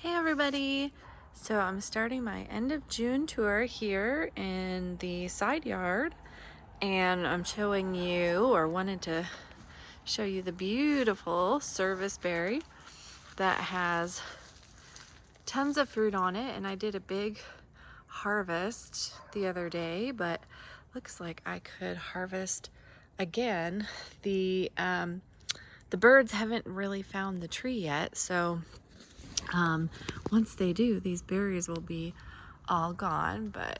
Hey everybody! So I'm starting my end of June tour here in the side yard, and I'm showing you, or wanted to show you, the beautiful serviceberry that has tons of fruit on it. And I did a big harvest the other day, but looks like I could harvest again. The birds haven't really found the tree yet, so once they do, these berries will be all gone, but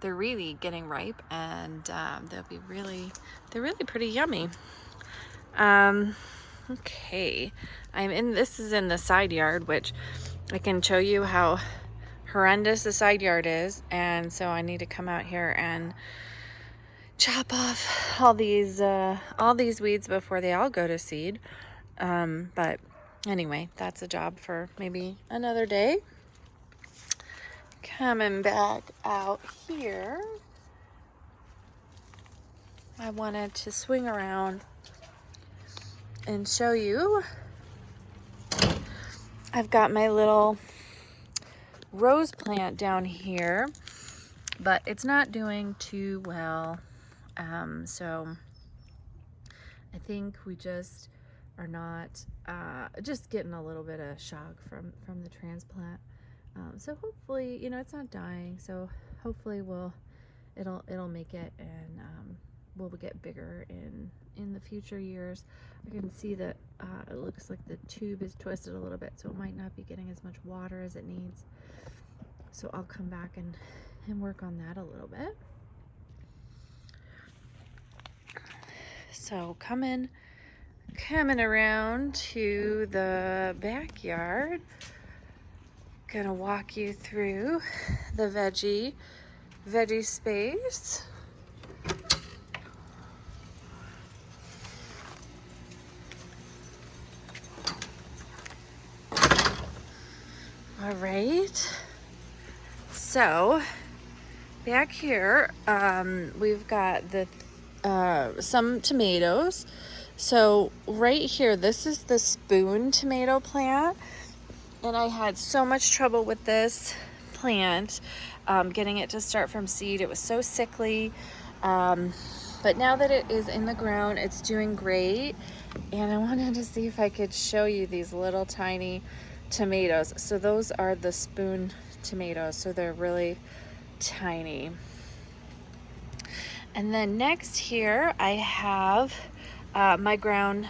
they're really getting ripe, and they're really pretty yummy. Okay, this is in the side yard, which I can show you how horrendous the side yard is, and so I need to come out here and chop off all these weeds before they all go to seed. But anyway, that's a job for maybe another day. Coming back out here, I wanted to swing around and show you. I've got my little rose plant down here, but it's not doing too well. So I think we just are not just getting a little bit of shock from the transplant. So hopefully, it's not dying. So hopefully it'll make it, and will get bigger in the future years. I can see that it looks like the tube is twisted a little bit, so it might not be getting as much water as it needs. So I'll come back and work on that a little bit. So coming around to the backyard, gonna walk you through the veggie space. All right, so back here we've got some tomatoes. So right here, this is the spoon tomato plant, and I had so much trouble with this plant, getting it to start from seed. It was so sickly, but now that it is in the ground, it's doing great. And I wanted to see if I could show you these little tiny tomatoes. So those are the spoon tomatoes, so they're really tiny. And then next here I have my ground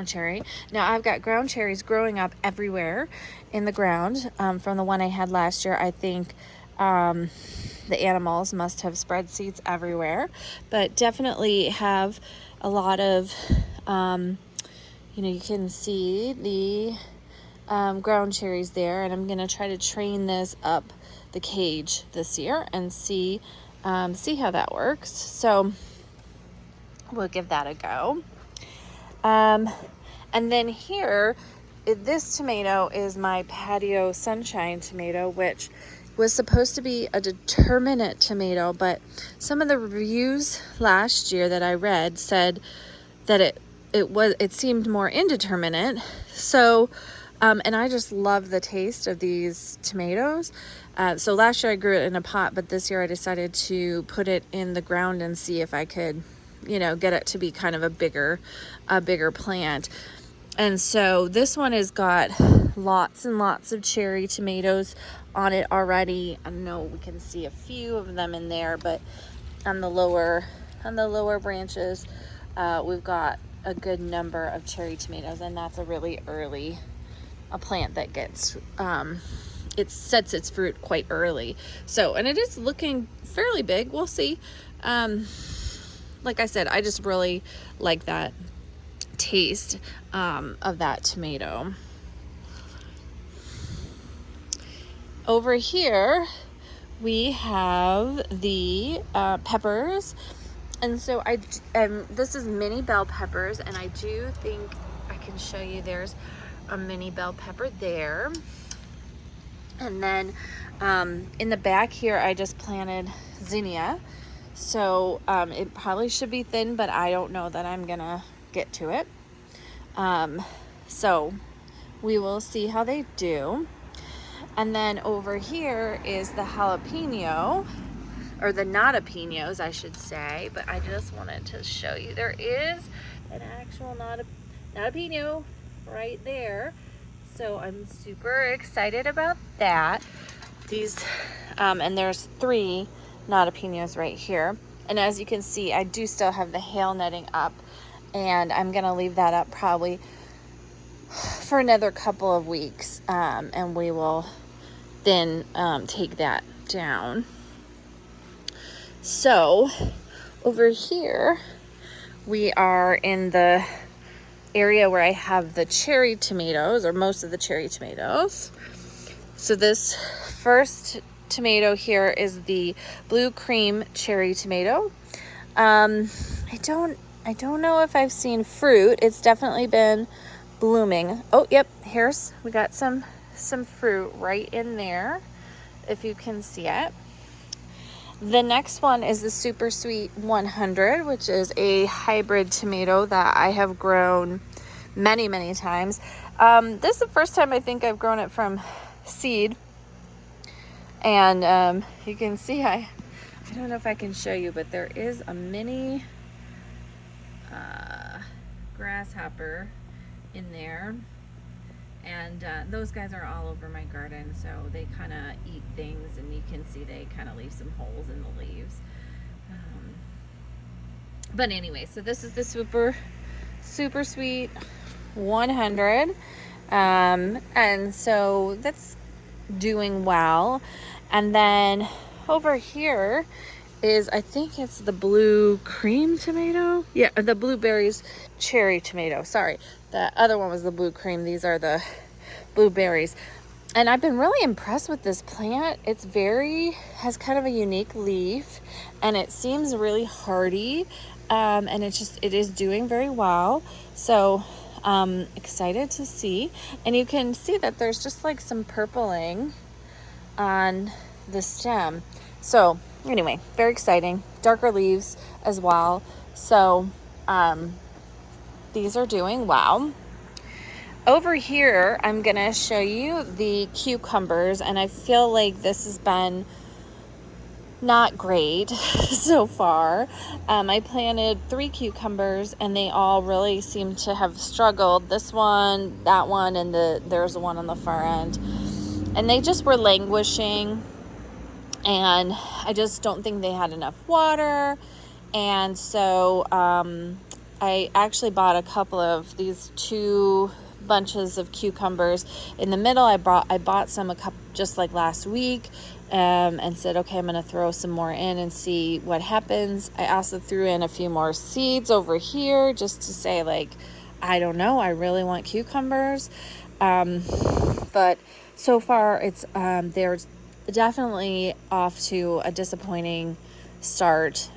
cherry. Now I've got ground cherries growing up everywhere in the ground from the one I had last year. I think the animals must have spread seeds everywhere, but definitely have a lot of you can see the ground cherries there, and I'm gonna try to train this up the cage this year and see how that works. So we'll give that a go. And then here, this tomato is my patio sunshine tomato, which was supposed to be a determinate tomato, but some of the reviews last year that I read said that it seemed more indeterminate. So and I just love the taste of these tomatoes. So last year I grew it in a pot, but this year I decided to put it in the ground and see if I could, get it to be kind of a bigger plant. And so this one has got lots and lots of cherry tomatoes on it already. I know we can see a few of them in there, but on the lower branches, we've got a good number of cherry tomatoes, and that's a really early plant that gets it sets its fruit quite early. So, and it is looking fairly big. We'll see. Like I said, I just really like that taste of that tomato. Over here we have the peppers, and so this is mini bell peppers, and I do think I can show you there's a mini bell pepper there. And then in the back here I just planted zinnia, so it probably should be thin, but I don't know that I'm gonna get to it. So we will see how they do. And then over here is the jalapeno, or the nadapinos, I should say. But I just wanted to show you. There is an actual nadapiño right there. So I'm super excited about that. These, and there's 3 nadapiños right here. And as you can see, I do still have the hail netting up. And I'm going to leave that up probably for another couple of weeks. And we will then take that down. So over here, we are in the area where I have the cherry tomatoes, or most of the cherry tomatoes. So this first tomato here is the blue cream cherry tomato. I don't know if I've seen fruit. It's definitely been blooming. Oh, yep, we got some fruit right in there, if you can see it. The next one is the Super Sweet 100, which is a hybrid tomato that I have grown many, many times. This is the first time I think I've grown it from seed. And you can see, I don't know if I can show you, but there is a mini grasshopper in there. And those guys are all over my garden, so they kind of eat things, and you can see they kind of leave some holes in the leaves. But anyway, so this is the Super Sweet 100. And so that's doing well. And then over here is, I think it's the blue cream tomato. Yeah, the blueberries cherry tomato. Sorry, the other one was the blue cream. These are the blueberries. And I've been really impressed with this plant. Has kind of a unique leaf, and it seems really hardy. And it is doing very well. So excited to see. And you can see that there's just like some purpling on the stem. So anyway, very exciting. Darker leaves as well. So these are doing well. Over here, I'm gonna show you the cucumbers, and I feel like this has been not great so far. I planted 3 cucumbers, and they all really seem to have struggled. This one, that one, and there's one on the far end. And they just were languishing, and I just don't think they had enough water. And so I actually bought a couple of these 2 bunches of cucumbers. In the middle, I bought some just like last week, and said, okay, I'm gonna throw some more in and see what happens. I also threw in a few more seeds over here just to say, like, I don't know, I really want cucumbers. But so far it's they're definitely off to a disappointing start.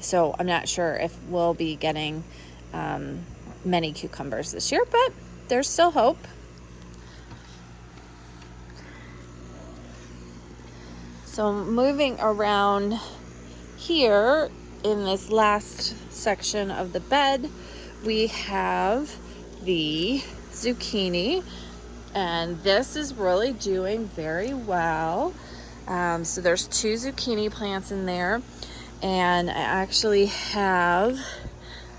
So I'm not sure if we'll be getting many cucumbers this year, but there's still hope. So moving around here in this last section of the bed, we have the zucchini, and this is really doing very well. So there's 2 zucchini plants in there, and I actually have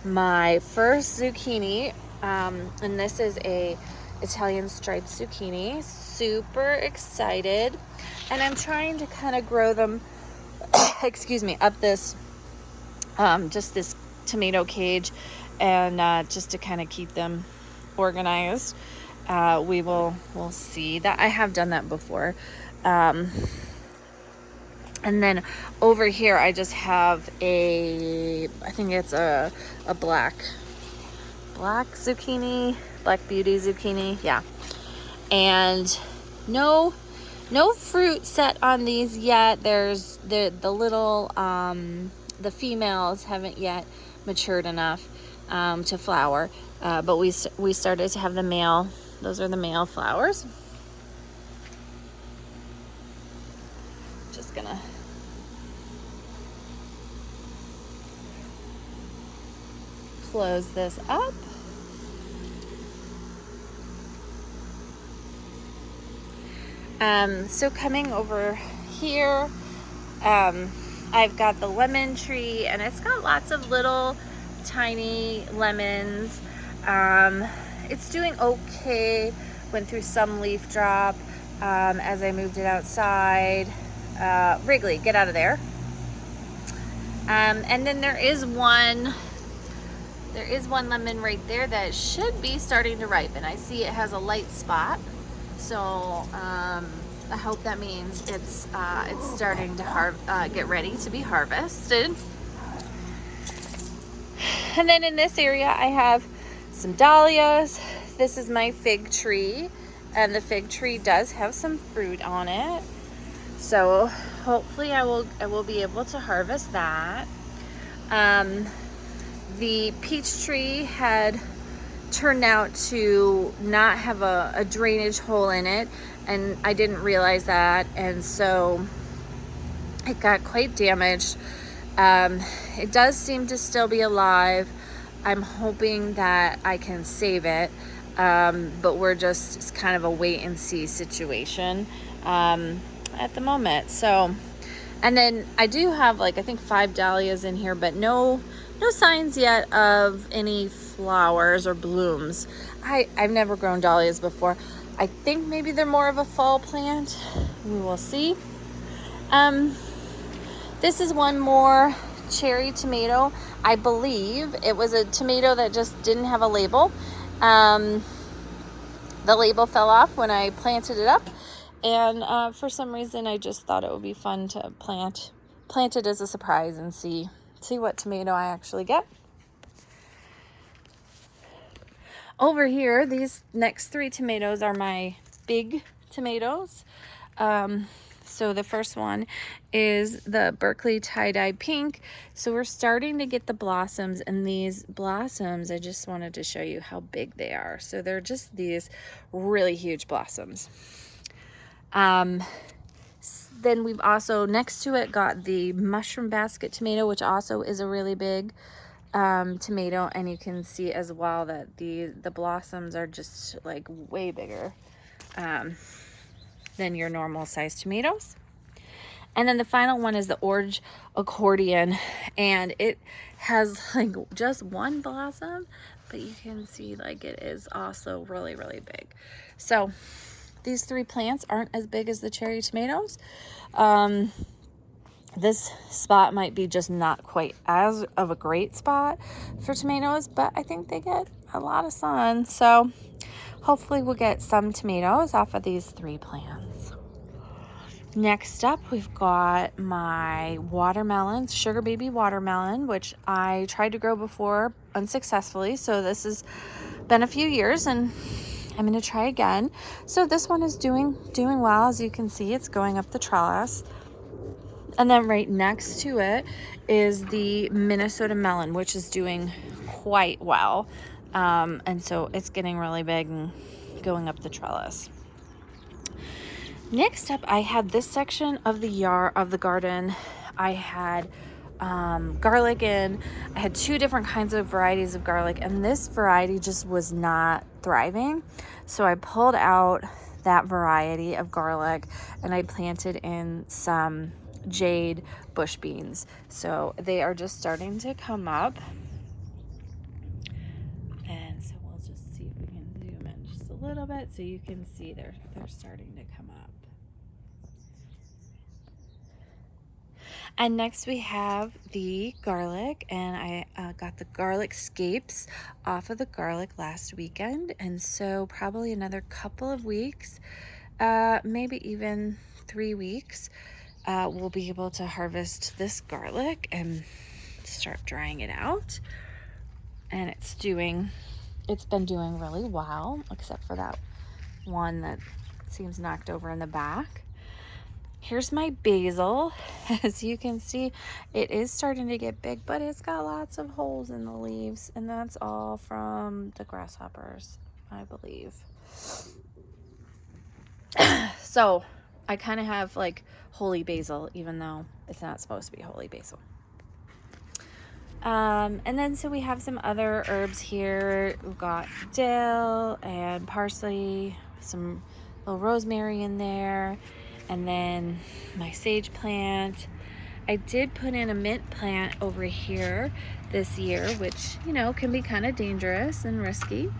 my first zucchini, and this is a Italian striped zucchini. Super excited, and I'm trying to kind of grow them excuse me, up this just this tomato cage, and just to kind of keep them organized. We'll see. That I have done that before. And then over here I just have I think it's a black zucchini, Black Beauty zucchini, yeah. And no fruit set on these yet. There's the little the females haven't yet matured enough to flower, but we started to have the male. Those are the male flowers. Just gonna close this up. So coming over here, I've got the lemon tree, and it's got lots of little tiny lemons. It's doing okay. Went through some leaf drop as I moved it outside. Wrigley, get out of there. And then there is one lemon right there that should be starting to ripen. I see it has a light spot, so I hope that means it's starting to get ready to be harvested. And then in this area I have some dahlias. This is my fig tree, and the fig tree does have some fruit on it, so hopefully I will be able to harvest that. The peach tree had turned out to not have a drainage hole in it, and I didn't realize that, and so it got quite damaged. It does seem to still be alive. I'm hoping that I can save it, but it's kind of a wait and see situation at the moment. So, and then I do have I think 5 dahlias in here, but no signs yet of any flowers or blooms. I've never grown dahlias before. I think maybe they're more of a fall plant. We will see. This is one more cherry tomato. I believe it was a tomato that just didn't have a label. The label fell off when I planted it up, and for some reason I just thought it would be fun to plant it as a surprise and see what tomato I actually get. Over here, these next 3 tomatoes are my big tomatoes. So the first one is the Berkeley tie-dye pink. So we're starting to get the blossoms, and these blossoms, I just wanted to show you how big they are. So they're just these really huge blossoms. Then we've also, next to it, got the mushroom basket tomato, which also is a really big tomato, and you can see as well that the blossoms are just way bigger than your normal sized tomatoes. And then the final one is the orange accordion, and it has just one blossom, but you can see it is also really, really big. So these 3 plants aren't as big as the cherry tomatoes. This spot might be just not quite as of a great spot for tomatoes, but I think they get a lot of sun. So hopefully we'll get some tomatoes off of these 3 plants. Next up, we've got my watermelons, sugar baby watermelon, which I tried to grow before unsuccessfully. So this has been a few years, and I'm going to try again. So this one is doing well. As you can see, it's going up the trellis. And then right next to it is the Minnesota melon, which is doing quite well. And so it's getting really big and going up the trellis. Next up, I had this section of the garden. I had garlic in. I had 2 different kinds of varieties of garlic, and this variety just was not thriving. So I pulled out that variety of garlic, and I planted in some jade bush beans. So they are just starting to come up. And so we'll just see if we can zoom in just a little bit so you can see they're starting to come up. And next we have the garlic, and I got the garlic scapes off of the garlic last weekend, and so probably another couple of weeks, maybe even 3 weeks, we'll be able to harvest this garlic and start drying it out. And it's been doing really well, except for that one that seems knocked over in the back. Here's my basil. As you can see, it is starting to get big, but it's got lots of holes in the leaves, and that's all from the grasshoppers, I believe. So I kind of have holy basil, even though it's not supposed to be holy basil. And then so we have some other herbs here. We've got dill and parsley, some little rosemary in there, and then my sage plant. I did put in a mint plant over here this year, which, you know, can be kind of dangerous and risky,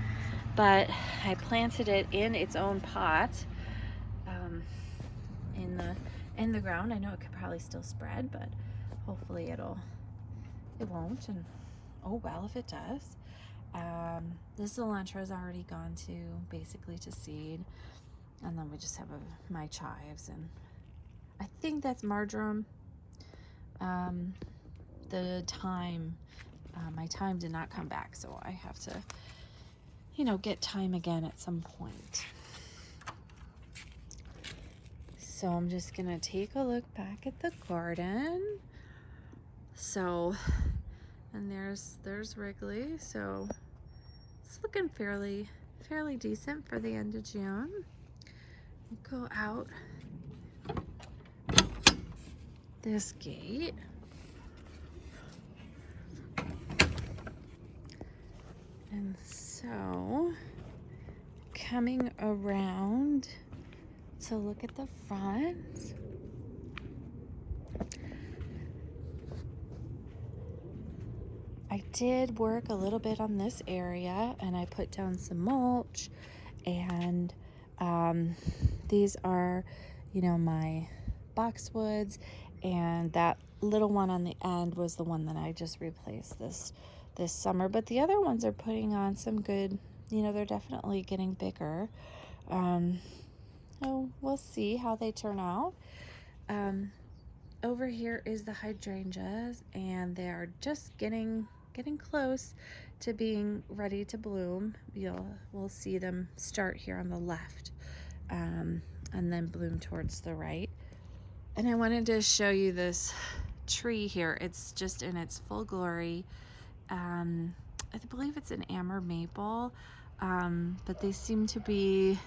but I planted it in its own pot in the ground. I know it could probably still spread, but hopefully it won't, and oh well if it does. This cilantro is already gone basically to seed, and then we just have my chives, and I think that's marjoram. The thyme, my thyme did not come back, so I have to, you know, get thyme again at some point. So I'm just gonna take a look back at the garden. So, and there's Wrigley. So it's looking fairly decent for the end of June. We'll go out this gate. And so coming around to look at the front. I did work a little bit on this area, and I put down some mulch, and these are, you know, my boxwoods, and that little one on the end was the one that I just replaced this summer. But the other ones are putting on some good, you know, they're definitely getting bigger. So we'll see how they turn out. Over here is the hydrangeas, and they are just getting close to being ready to bloom. We'll see them start here on the left, and then bloom towards the right. And I wanted to show you this tree here. It's just in its full glory. I believe it's an amber maple, but they seem to be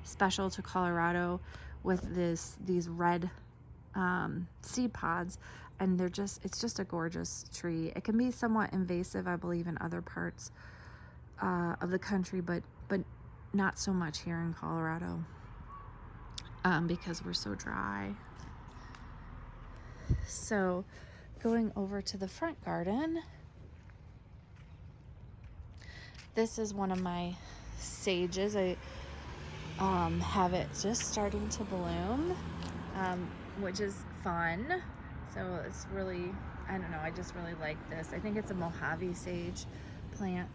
special to Colorado with these red seed pods, and it's just a gorgeous tree. It can be somewhat invasive, I believe, in other parts of the country, but not so much here in Colorado, because we're so dry. So going over to the front garden, this is one of my sages. I have it just starting to bloom, which is fun. So it's really, I don't know, I just really like this. I think it's a Mojave sage plant.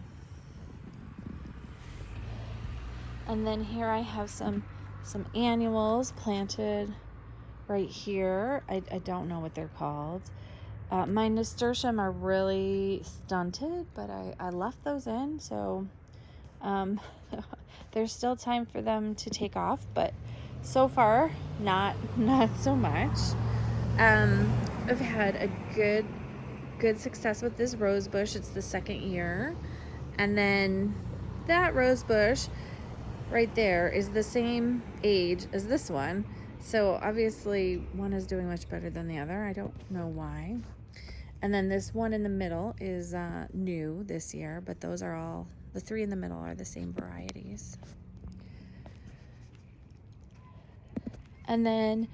And then here I have some annuals planted right here. I don't know what they're called. My nasturtium are really stunted, but I left those in, so there's still time for them to take off, but so far not so much. I've had a good success with this rose bush. It's the second year, and then that rose bush right there is the same age as this one, so obviously one is doing much better than the other. I don't know why. And then this one in the middle is new this year, but those are all, the three in the middle are the same varieties. And then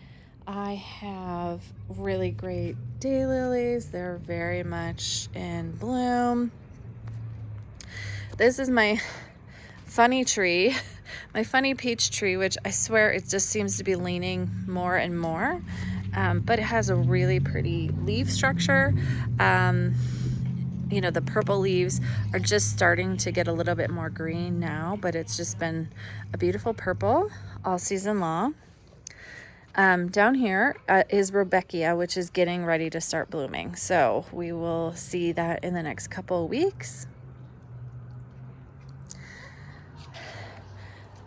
I have really great daylilies. They're very much in bloom. This is my funny tree, my funny peach tree, which I swear it just seems to be leaning more and more. But it has a really pretty leaf structure. You know, the purple leaves are just starting to get a little bit more green now, but it's just been a beautiful purple all season long. Down here is Rudbeckia, which is getting ready to start blooming. So we will see that in the next couple of weeks.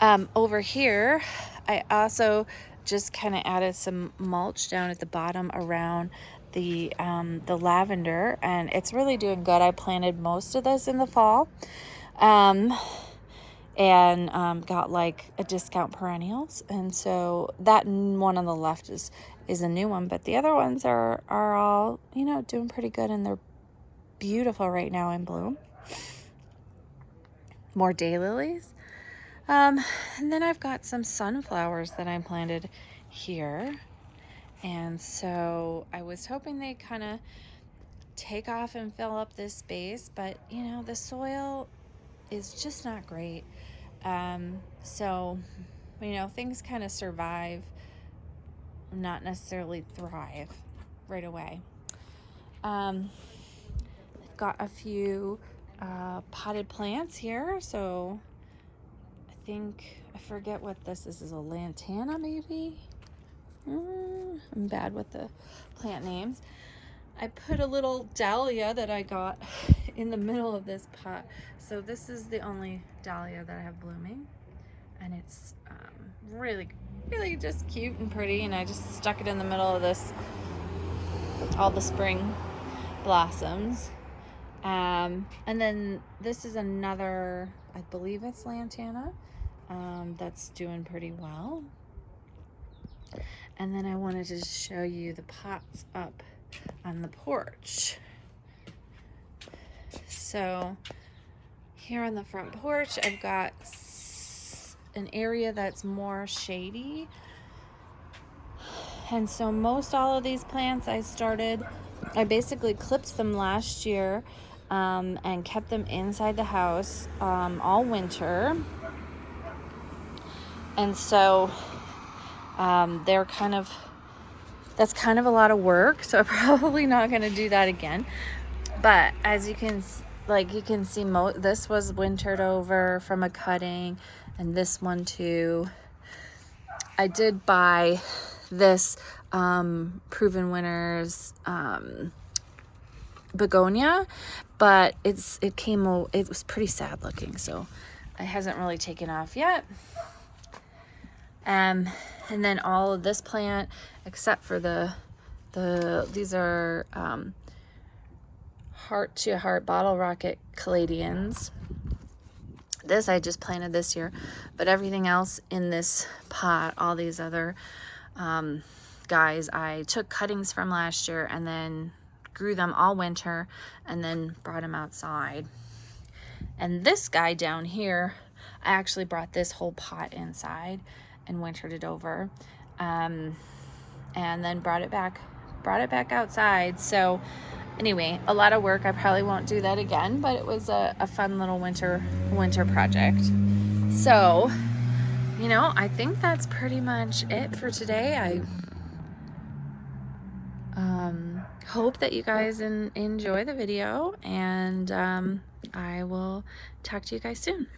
Over here, I also just kind of added some mulch down at the bottom around the lavender, and it's really doing good. I planted most of this in the fall, and got like a discount perennials, and so that one on the left is a new one, but the other ones are all, you know, doing pretty good, and they're beautiful right now in bloom. More daylilies. And then I've got some sunflowers that I planted here. And so I was hoping they kind of take off and fill up this space, but you know, the soil is just not great. So, you know, things kind of survive, not necessarily thrive right away. I've got a few potted plants here, so I forget what this is. Is a lantana maybe? I'm bad with the plant names. I put a little dahlia that I got in the middle of this pot. So this is the only dahlia that I have blooming, and it's really just cute and pretty, and I just stuck it in the middle of this, all the spring blossoms. And then this is another, I believe it's lantana, that's doing pretty well. And then I wanted to show you the pots up on the porch. So here on the front porch, I've got an area that's more shady. And so most all of these plants I basically clipped them last year and kept them inside the house all winter. And so that's kind of a lot of work, so I'm probably not going to do that again. But as you can see, this was wintered over from a cutting, and this one too. I did buy this Proven Winners begonia, but it was pretty sad looking, so it hasn't really taken off yet. And then all of this plant, except for these are heart to heart bottle rocket caladiums. This I just planted this year, but everything else in this pot, all these other guys, I took cuttings from last year and then grew them all winter and then brought them outside. And this guy down here, I actually brought this whole pot inside and wintered it over, and then brought it back outside. So anyway, a lot of work. I probably won't do that again, but it was a fun little winter project. So, you know, I think that's pretty much it for today. I hope that you guys enjoy the video, and I will talk to you guys soon.